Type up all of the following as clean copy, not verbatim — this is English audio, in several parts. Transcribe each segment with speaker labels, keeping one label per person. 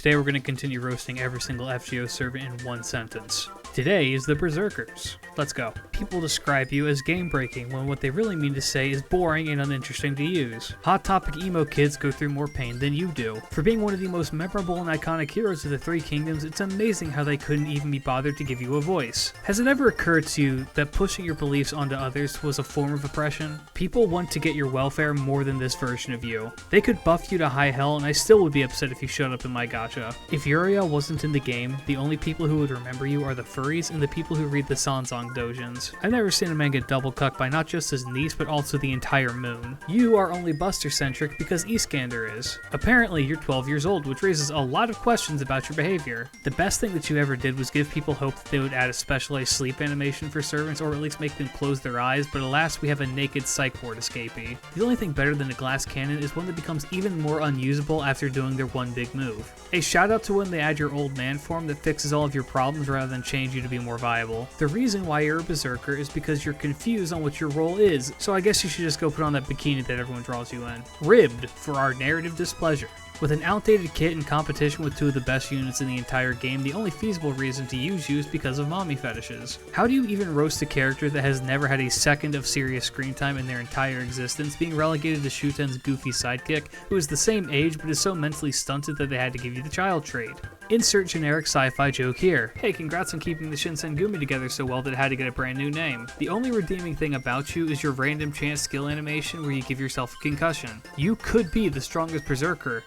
Speaker 1: today we're going to continue roasting every single FGO servant in one sentence. Today is the Berserkers. Let's go. People describe you as game-breaking when what they really mean to say is boring and uninteresting to use. Hot Topic emo kids go through more pain than you do. For being one of the most memorable and iconic heroes of the Three Kingdoms, it's amazing how they couldn't even be bothered to give you a voice. Has it ever occurred to you that pushing your beliefs onto others was a form of oppression? People want to get your welfare more than this version of you. They could buff you to high hell and I still would be upset if you showed up in my gacha. If Uriel wasn't in the game, the only people who would remember you are the furries and the people who read the Sanzong dojins. I've never seen a man get double cucked by not just his niece but also the entire moon. You are only Buster-centric because Eastgander is. Apparently you're 12 years old, which raises a lot of questions about your behavior. The best thing that you ever did was give people hope that they would add a specialized sleep animation for servants or at least make them close their eyes, but alas we have a naked psych ward escapee. The only thing better than a glass cannon is one that becomes even more unusable after doing their one big move. A shout out to when they add your old man form that fixes all of your problems rather than change you to be more viable. The reason why you're a berserker is because you're confused on what your role is, so I guess you should just go put on that bikini that everyone draws you in. Ribbed for our narrative displeasure. With an outdated kit in competition with two of the best units in the entire game, the only feasible reason to use you is because of mommy fetishes. How do you even roast a character that has never had a second of serious screen time in their entire existence, being relegated to Shuten's goofy sidekick, who is the same age but is so mentally stunted that they had to give you the child trait? Insert generic sci-fi joke here. Hey, congrats on keeping the Shinsengumi together so well that it had to get a brand new name. The only redeeming thing about you is your random chance skill animation where you give yourself a concussion. You could be the strongest berserker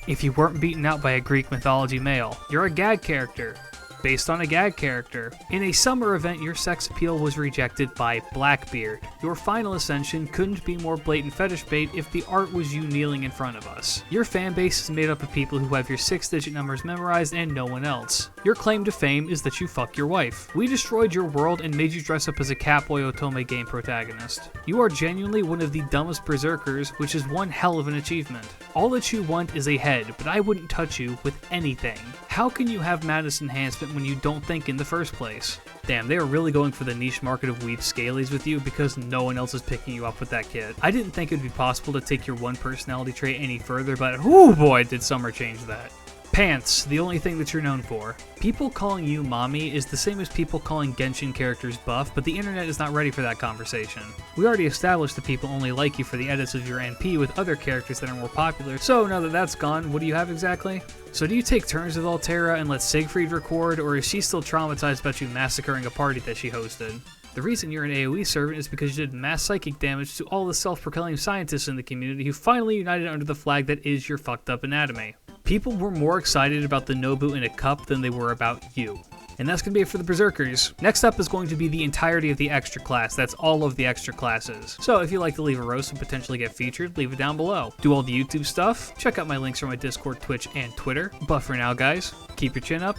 Speaker 1: if you weren't beaten out by a Greek mythology male. You're a gag character, based on a gag character. In a summer event, your sex appeal was rejected by Blackbeard. Your final ascension couldn't be more blatant fetish bait if the art was you kneeling in front of us. Your fan base is made up of people who have your 6-digit numbers memorized and no one else. Your claim to fame is that you fuck your wife. We destroyed your world and made you dress up as a Catboy Otome game protagonist. You are genuinely one of the dumbest berserkers, which is one hell of an achievement. All that you want is a head, but I wouldn't touch you with anything. How can you have madness enhancement when you don't think in the first place? Damn, they are really going for the niche market of weeb scalies with you because no one else is picking you up with that kit. I didn't think it would be possible to take your one personality trait any further, but whoo boy did summer change that. Pants, the only thing that you're known for. People calling you mommy is the same as people calling Genshin characters buff, but the internet is not ready for that conversation. We already established that people only like you for the edits of your NP with other characters that are more popular, so now that that's gone, what do you have exactly? So do you take turns with Altera and let Siegfried record, or is she still traumatized about you massacring a party that she hosted? The reason you're an AoE servant is because you did mass psychic damage to all the self-proclaimed scientists in the community who finally united under the flag that is your fucked up anatomy. People were more excited about the Nobu in a cup than they were about you. And that's going to be it for the Berserkers. Next up is going to be the entirety of the extra class. That's all of the extra classes. So if you'd like to leave a roast and potentially get featured, leave it down below. Do all the YouTube stuff. Check out my links from my Discord, Twitch, and Twitter. But for now, guys, keep your chin up.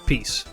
Speaker 1: Peace.